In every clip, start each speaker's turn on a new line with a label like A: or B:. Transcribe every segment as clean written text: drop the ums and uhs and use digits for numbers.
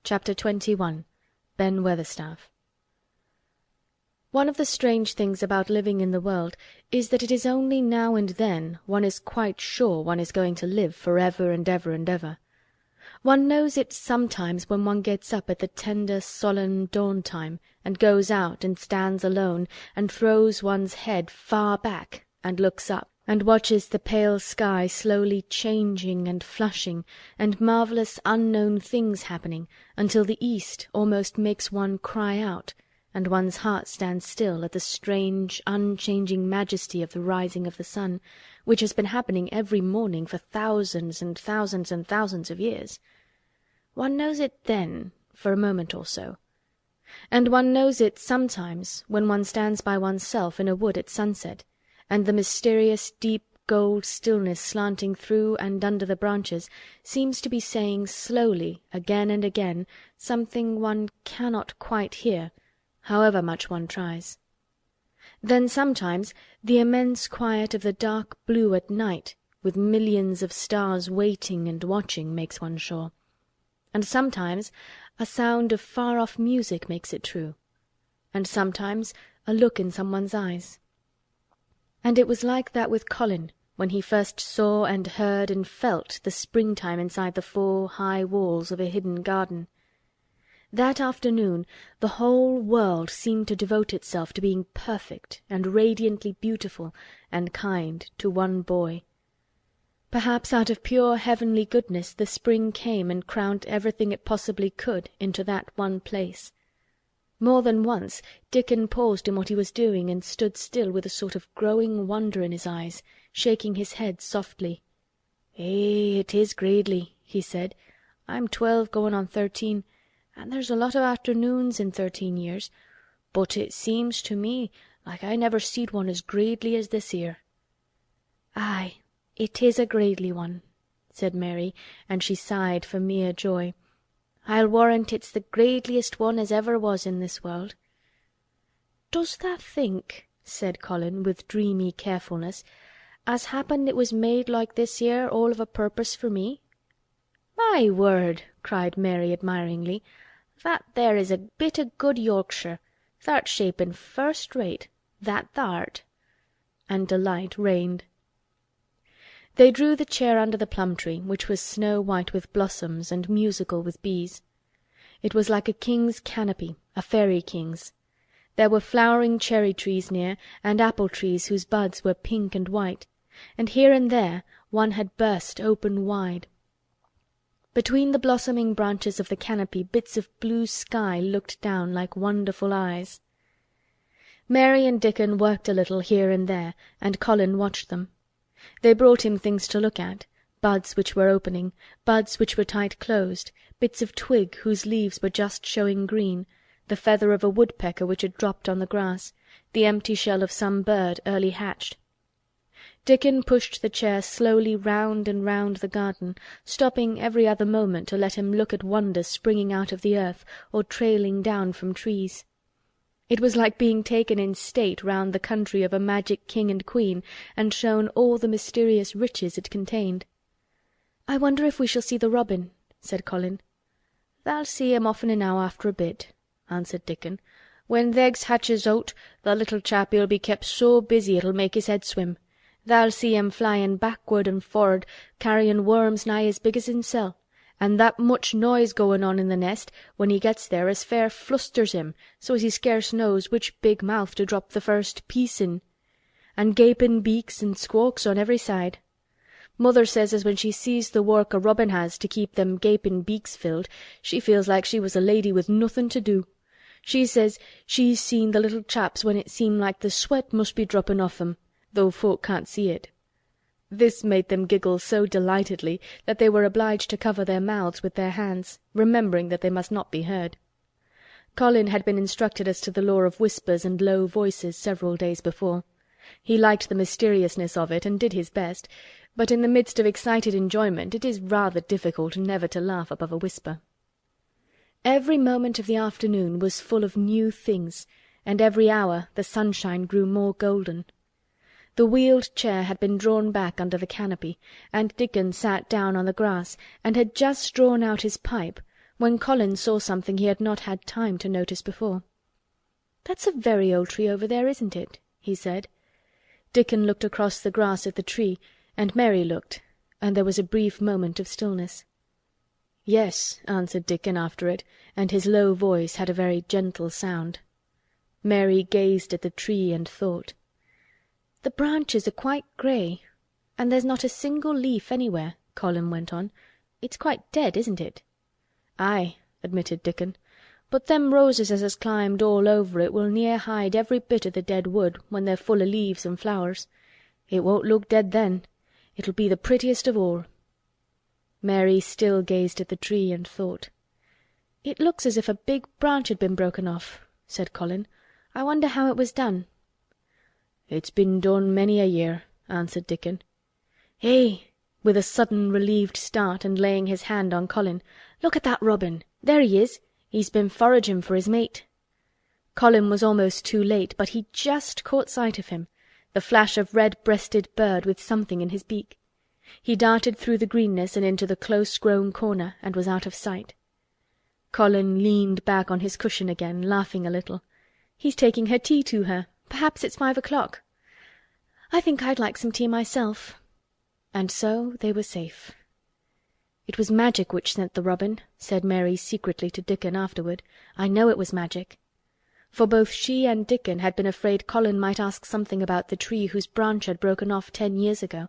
A: Chapter 21. Ben Weatherstaff. One of the strange things about living in the world is that it is only now and then one is quite sure one is going to live for ever and ever and ever. One knows it sometimes when one gets up at the tender, solemn dawn-time and goes out and stands alone and throws one's head far back and looks up and watches the pale sky slowly changing and flushing and marvellous unknown things happening until the east almost makes one cry out and one's heart stands still at the strange, unchanging majesty of the rising of the sun, which has been happening every morning for thousands and thousands and thousands of years. One knows it then, for a moment or so. And one knows it sometimes when one stands by oneself in a wood at sunset, and the mysterious deep gold stillness slanting through and under the branches seems to be saying slowly, again and again, something one cannot quite hear, however much one tries. Then sometimes the immense quiet of the dark blue at night, with millions of stars waiting and watching, makes one sure. And sometimes a sound of far-off music makes it true. And sometimes a look in someone's eyes. And it was like that with Colin when he first saw and heard and felt the springtime inside the 4 high walls of a hidden garden. That afternoon the whole world seemed to devote itself to being perfect and radiantly beautiful and kind to one boy. Perhaps out of pure heavenly goodness the spring came and crowned everything it possibly could into that one place. More than once Dickon paused in what he was doing and stood still with a sort of growing wonder in his eyes, shaking his head softly. It is gradely," he said. "I'm 12 going on 13, and there's a lot of afternoons in 13 years, but it seems to me like I never seed one as gradely as this here." "Aye, it is a gradely one," said Mary, and she sighed for mere joy. "I'll warrant it's the gradeliest one as ever was in this world." "Does tha think," said Colin, with dreamy carefulness, "as happen it was made like this here all of a purpose for me?" "My word!" cried Mary admiringly. "That there is a bit o' good Yorkshire. Tha'rt shapen first-rate, that tha'rt." And delight reigned. They drew the chair under the plum-tree, which was snow-white with blossoms and musical with bees. It was like a king's canopy, a fairy king's. There were flowering cherry-trees near, and apple-trees whose buds were pink and white, and here and there one had burst open wide. Between the blossoming branches of the canopy bits of blue sky looked down like wonderful eyes. Mary and Dickon worked a little here and there, and Colin watched them. They brought him things to look at, buds which were opening, buds which were tight closed, bits of twig whose leaves were just showing green, the feather of a woodpecker which had dropped on the grass, the empty shell of some bird early hatched. Dickon pushed the chair slowly round and round the garden, stopping every other moment to let him look at wonders springing out of the earth or trailing down from trees. It was like being taken in state round the country of a magic king and queen and shown all the mysterious riches it contained. "I wonder if we shall see the robin," said Colin. "Tha'll see him often enow after a bit," answered Dickon. "When th' eggs hatches out, the little chap he'll be kept so busy it'll make his head swim. Tha'll see him flyin' backward and for'ard, carryin' worms nigh as big as himsel', and that much noise goin' on in the nest when he gets there as fair flusters him so as he scarce knows which big mouth to drop the first piece in, and gapin' beaks and squawks on every side. Mother says as when she sees the work a robin has to keep them gapin' beaks filled, she feels like she was a lady with nothin' to do. She says she's seen the little chaps when it seemed like the sweat must be droppin' off 'em, though folk can't see it." This made them giggle so delightedly that they were obliged to cover their mouths with their hands, remembering that they must not be heard. Colin had been instructed as to the law of whispers and low voices several days before. He liked the mysteriousness of it and did his best, but in the midst of excited enjoyment it is rather difficult never to laugh above a whisper. Every moment of the afternoon was full of new things, and every hour the sunshine grew more golden. The wheeled chair had been drawn back under the canopy, and Dickon sat down on the grass and had just drawn out his pipe when Colin saw something he had not had time to notice before. "That's a very old tree over there, isn't it?" he said. Dickon looked across the grass at the tree, and Mary looked, and there was a brief moment of stillness. "Yes," answered Dickon after it, and his low voice had a very gentle sound. Mary gazed at the tree and thought. "The branches are quite grey, and there's not a single leaf anywhere," Colin went on. "It's quite dead, isn't it?" "Aye," admitted Dickon, "but them roses as has climbed all over it will near hide every bit o' the dead wood when they're full o' leaves and flowers. It won't look dead then. It'll be the prettiest of all." Mary still gazed at the tree and thought. "It looks as if a big branch had been broken off," said Colin. "I wonder how it was done." "It's been done many a year," answered Dickon. "Eh!" with a sudden relieved start and laying his hand on Colin. "Look at that robin! There he is! He's been foraging for his mate." Colin was almost too late, but he just caught sight of him, the flash of red-breasted bird with something in his beak. He darted through the greenness and into the close-grown corner and was out of sight. Colin leaned back on his cushion again, laughing a little. "He's taking her tea to her. Perhaps it's 5 o'clock. I think I'd like some tea myself." And so they were safe. "It was magic which sent the robin," said Mary secretly to Dickon afterward. "I know it was magic." For both she and Dickon had been afraid Colin might ask something about the tree whose branch had broken off 10 years ago,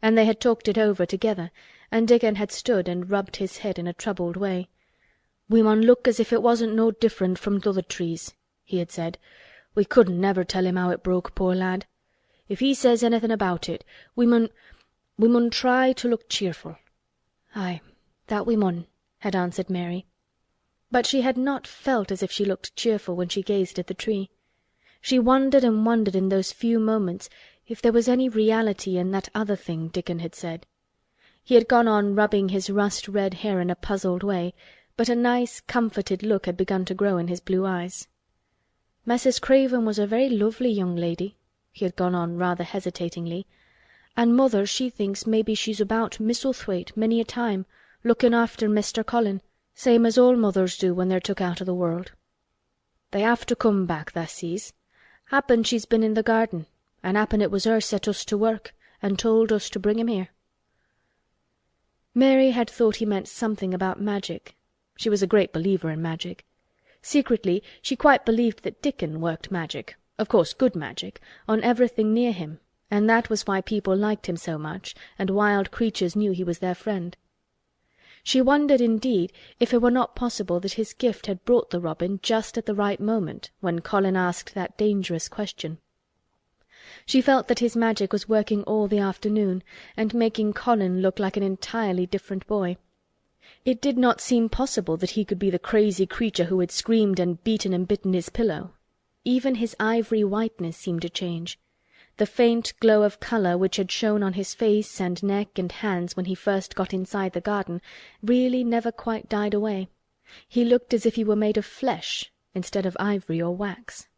A: and they had talked it over together, and Dickon had stood and rubbed his head in a troubled way. "We mun look as if it wasn't no different from t'other trees," he had said. "We couldn't never tell him how it broke, poor lad. If he says anything about it, we mun try to look cheerful." "Aye, that we mun," had answered Mary. But she had not felt as if she looked cheerful when she gazed at the tree. She wondered and wondered in those few moments if there was any reality in that other thing Dickon had said. He had gone on rubbing his rust-red hair in a puzzled way, but a nice, comforted look had begun to grow in his blue eyes. "Mrs. Craven was a very lovely young lady," he had gone on rather hesitatingly, "and mother she thinks maybe she's about Misselthwaite many a time, looking after Mr. Colin, same as all mothers do when they're took out of the world. They have to come back, tha sees. Happen she's been in the garden, and happen it was her set us to work and told us to bring him here." Mary had thought he meant something about magic. She was a great believer in magic. Secretly she quite believed that Dickon worked magic, of course good magic, on everything near him, and that was why people liked him so much and wild creatures knew he was their friend. She wondered, indeed, if it were not possible that his gift had brought the robin just at the right moment when Colin asked that dangerous question. She felt that his magic was working all the afternoon and making Colin look like an entirely different boy. It did not seem possible that he could be the crazy creature who had screamed and beaten and bitten his pillow. Even his ivory whiteness seemed to change. The faint glow of colour which had shone on his face and neck and hands when he first got inside the garden really never quite died away. He looked as if he were made of flesh instead of ivory or wax.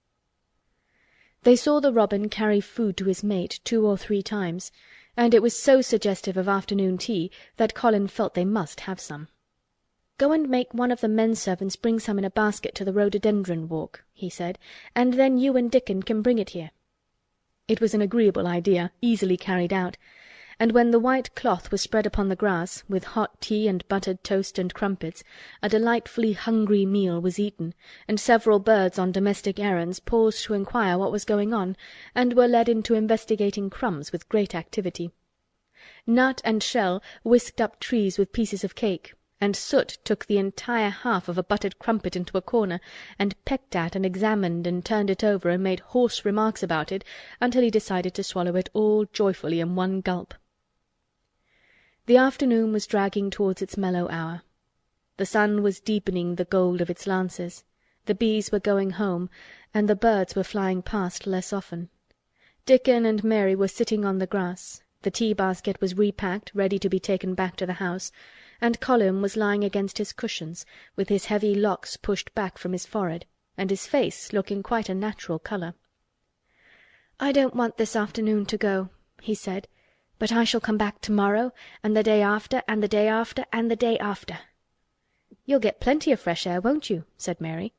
A: They saw the robin carry food to his mate 2 or 3 times, and it was so suggestive of afternoon tea that Colin felt they must have some. "Go and make one of the men servants bring some in a basket to the rhododendron walk," he said, "and then you and Dickon can bring it here." It was an agreeable idea, easily carried out, and when the white cloth was spread upon the grass, with hot tea and buttered toast and crumpets, a delightfully hungry meal was eaten, and several birds on domestic errands paused to inquire what was going on, and were led into investigating crumbs with great activity. Nut and Shell whisked up trees with pieces of cake, and Soot took the entire half of a buttered crumpet into a corner and pecked at and examined and turned it over and made hoarse remarks about it until he decided to swallow it all joyfully in one gulp. The afternoon was dragging towards its mellow hour. The sun was deepening the gold of its lances, the bees were going home, and the birds were flying past less often. Dickon and Mary were sitting on the grass, the tea-basket was repacked, ready to be taken back to the house, and Colin was lying against his cushions, with his heavy locks pushed back from his forehead, and his face looking quite a natural colour. "I don't want this afternoon to go," he said, "but I shall come back tomorrow, and the day after, and the day after, and the day after." "You'll get plenty of fresh air, won't you?" said Mary.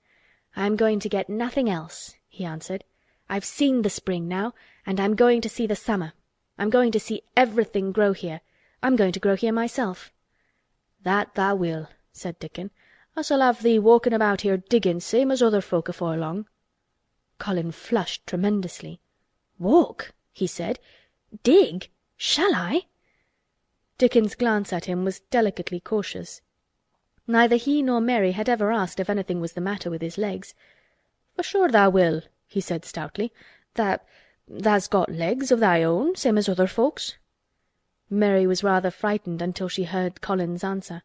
A: "I'm going to get nothing else," he answered. "I've seen the spring now, and I'm going to see the summer. I'm going to see everything grow here. I'm going to grow here myself." "That tha will," said Dickon. "Us 'll have thee walkin' about here diggin' same as other folk afore long." Colin flushed tremendously. "Walk?" he said. "Dig? Shall I?" Dickon's glance at him was delicately cautious. Neither he nor Mary had ever asked if anything was the matter with his legs. "For sure tha will," he said stoutly. "Tha's got legs of thy own, same as other folks." Mary was rather frightened until she heard Colin's answer.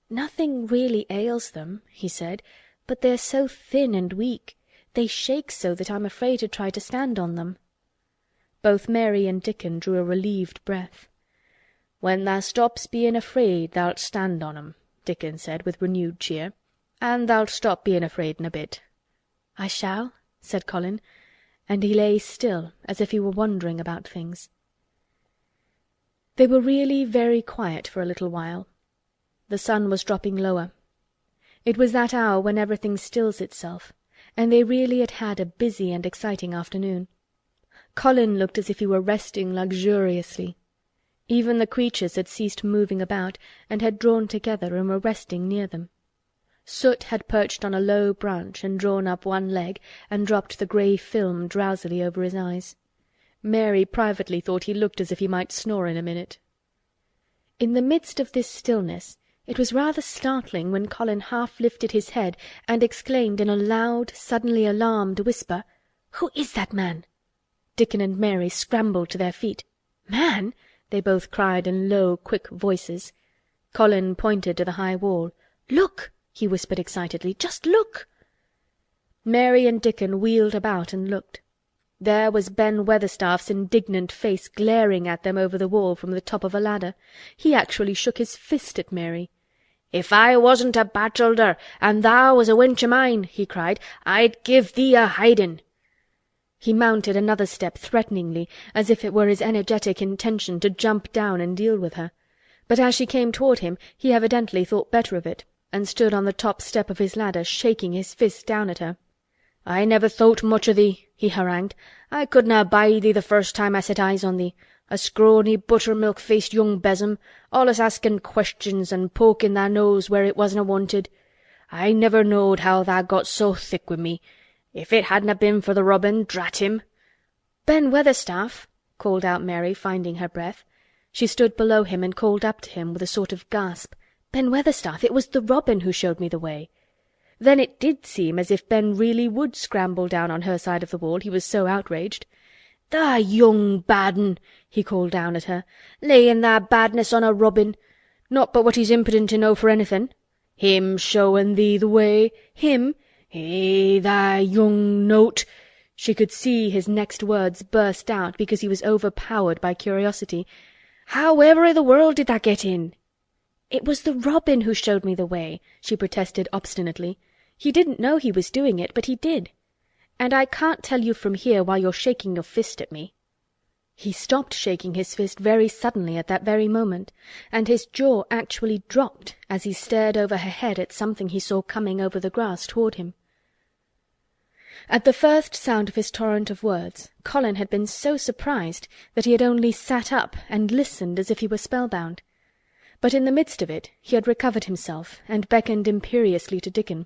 A: "Nothing really ails them," he said, "but they're so thin and weak. They shake so that I'm afraid to try to stand on them." Both Mary and Dickon drew a relieved breath. "When tha stops bein' afraid tha'lt stand on 'em," Dickon said with renewed cheer. "And tha'lt stop bein' afraid in a bit." "I shall," said Colin, and he lay still as if he were wondering about things. They were really very quiet for a little while. The sun was dropping lower. It was that hour when everything stills itself, and they really had had a busy and exciting afternoon. Colin looked as if he were resting luxuriously. Even the creatures had ceased moving about and had drawn together and were resting near them. Soot had perched on a low branch and drawn up one leg and dropped the grey film drowsily over his eyes. Mary privately thought he looked as if he might snore in a minute. In the midst of this stillness it was rather startling when Colin half lifted his head and exclaimed in a loud, suddenly alarmed whisper, "Who is that man?" Dickon and Mary scrambled to their feet. "Man?" they both cried in low, quick voices. Colin pointed to the high wall. "Look!" he whispered excitedly. "Just look!" Mary and Dickon wheeled about and looked. There was Ben Weatherstaff's indignant face glaring at them over the wall from the top of a ladder. He actually shook his fist at Mary. "If I wasn't a bachelder and thou was a wench o' mine," he cried, "I'd give thee a hidin'." He mounted another step threateningly, as if it were his energetic intention to jump down and deal with her. But as she came toward him he evidently thought better of it, and stood on the top step of his ladder shaking his fist down at her. "I never thowt much o' thee," he harangued. "I couldna abide thee the first time I set eyes on thee. A scrawny buttermilk-faced young besom, allus askin' questions and pokin' thy nose where it wasna wanted. I never knowed how tha got so thick wi' me. If it hadna been for the robin, drat him." "Ben Weatherstaff!" called out Mary, finding her breath. She stood below him and called up to him with a sort of gasp. "Ben Weatherstaff, it was the robin who showed me the way." Then it did seem as if Ben really would scramble down on her side of the wall, he was so outraged. "Tha young bad un," he called down at her, "layin' tha badness on a robin. Not but what he's impudent enow for anything. Him showin' thee the way. Him? Eh, tha young note." She could see his next words burst out because he was overpowered by curiosity. "However i' the world did tha get in?" "It was the robin who showed me the way," she protested obstinately. "He didn't know he was doing it, but he did. And I can't tell you from here while you're shaking your fist at me." He stopped shaking his fist very suddenly at that very moment, and his jaw actually dropped as he stared over her head at something he saw coming over the grass toward him. At the first sound of his torrent of words, Colin had been so surprised that he had only sat up and listened as if he were spellbound. But in the midst of it he had recovered himself and beckoned imperiously to Dickon.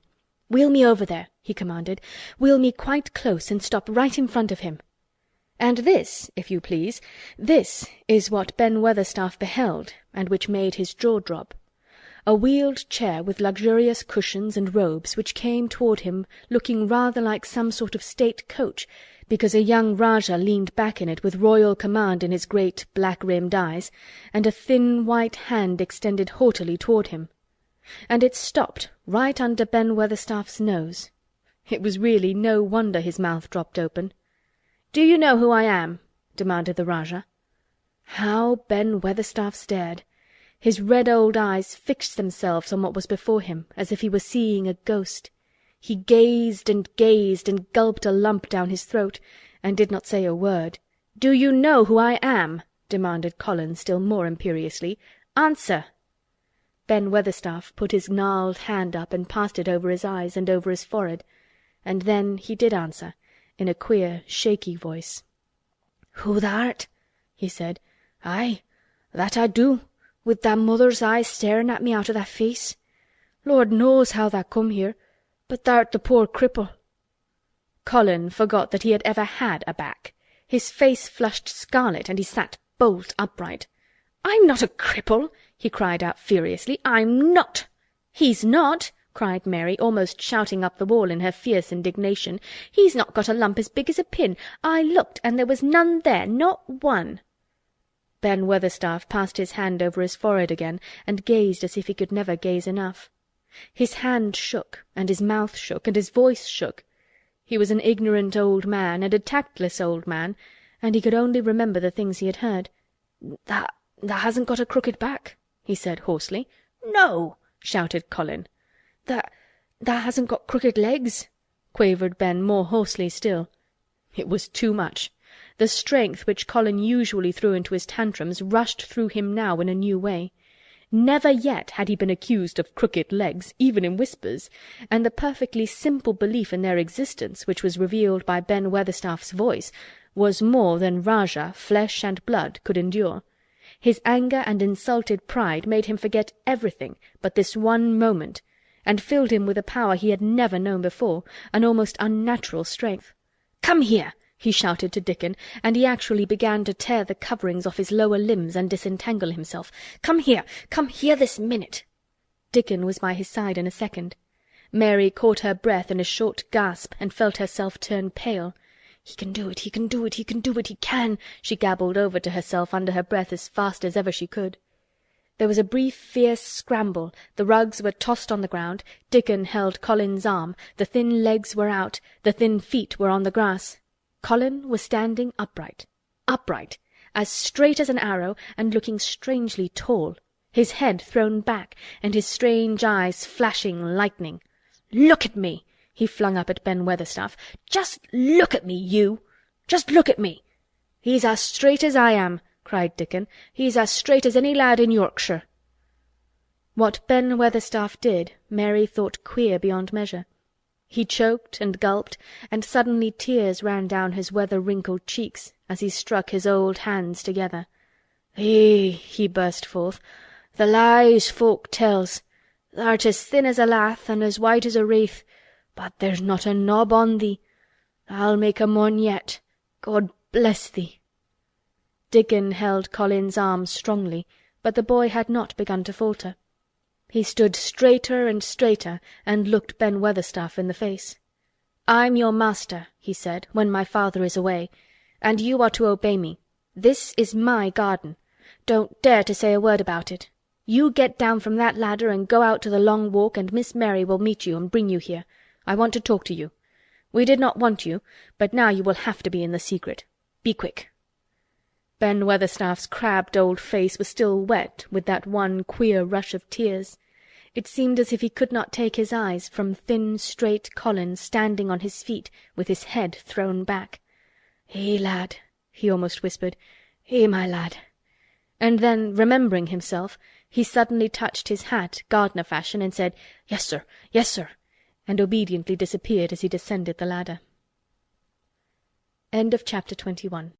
A: "Wheel me over there," he commanded. "Wheel me quite close and stop right in front of him." And this, if you please, this is what Ben Weatherstaff beheld and which made his jaw drop. A wheeled chair with luxurious cushions and robes which came toward him looking rather like some sort of state coach, because a young Rajah leaned back in it with royal command in his great black-rimmed eyes, and a thin white hand extended haughtily toward him. And it stopped right under Ben Weatherstaff's nose. It was really no wonder his mouth dropped open. "Do you know who I am?" demanded the Rajah. How Ben Weatherstaff stared! His red old eyes fixed themselves on what was before him, as if he were seeing a ghost. He gazed and gulped a lump down his throat, and did not say a word. "Do you know who I am?" demanded Colin still more imperiously. "Answer!" Ben Weatherstaff put his gnarled hand up and passed it over his eyes and over his forehead, and then he did answer, in a queer, shaky voice. "Who tha'rt?" he said. "Aye, that I do, with thy mother's eyes staring at me out o' thy face. Lord knows how tha come here, but tha'rt the poor cripple." Colin forgot that he had ever had a back. His face flushed scarlet, and he sat bolt upright. "I'm not a cripple!" he cried out furiously. "I'm not!" "He's not!" cried Mary, almost shouting up the wall in her fierce indignation. "He's not got a lump as big as a pin. I looked, and there was none there, not one." Ben Weatherstaff passed his hand over his forehead again and gazed as if he could never gaze enough. His hand shook, and his mouth shook, and his voice shook. He was an ignorant old man, and a tactless old man, and he could only remember the things he had heard. Thou hasn't got a crooked back," he said hoarsely. "No!" shouted Colin. Thou hasn't got crooked legs," quavered Ben more hoarsely still. It was too much. The strength which Colin usually threw into his tantrums rushed through him now in a new way. Never yet had he been accused of crooked legs, even in whispers, and the perfectly simple belief in their existence, which was revealed by Ben Weatherstaff's voice, was more than Rajah, flesh and blood, could endure. His anger and insulted pride made him forget everything but this one moment, and filled him with a power he had never known before, an almost unnatural strength. "Come here!" he shouted to Dickon, and he actually began to tear the coverings off his lower limbs and disentangle himself. "Come here! Come here this minute!" Dickon was by his side in a second. Mary caught her breath in a short gasp and felt herself turn pale. "He can do it, he can do it, he can do it, he can!" she gabbled over to herself under her breath as fast as ever she could. There was a brief fierce scramble, the rugs were tossed on the ground, Dickon held Colin's arm, the thin legs were out, the thin feet were on the grass. Colin was standing upright, as straight as an arrow, and looking strangely tall, his head thrown back, and his strange eyes flashing lightning. "Look at me!" he flung up at Ben Weatherstaff. "Just look at me, you! Just look at me!" "He's as straight as I am," cried Dickon. "He's as straight as any lad in Yorkshire." What Ben Weatherstaff did, Mary thought queer beyond measure. He choked and gulped, and suddenly tears ran down his weather-wrinkled cheeks as he struck his old hands together. "Eh," he burst forth, "the lies folk tells. Thou'rt as thin as a lath and as white as a wraith, but there's not a knob on thee. I'll make a mon yet. God bless thee." Dickon held Colin's arm strongly, but the boy had not begun to falter. He stood straighter and straighter and looked Ben Weatherstaff in the face. "I'm your master," he said, "when my father is away, and you are to obey me. This is my garden. Don't dare to say a word about it. You get down from that ladder and go out to the Long Walk, and Miss Mary will meet you and bring you here. I want to talk to you. We did not want you, but now you will have to be in the secret. Be quick." Ben Weatherstaff's crabbed old face was still wet with that one queer rush of tears. It seemed as if he could not take his eyes from thin, straight Colin standing on his feet with his head thrown back. "Eh, lad," he almost whispered. "Eh, my lad." And then, remembering himself, he suddenly touched his hat, gardener fashion, and said, "Yes, sir, yes, sir," and obediently disappeared as he descended the ladder. End of chapter 21.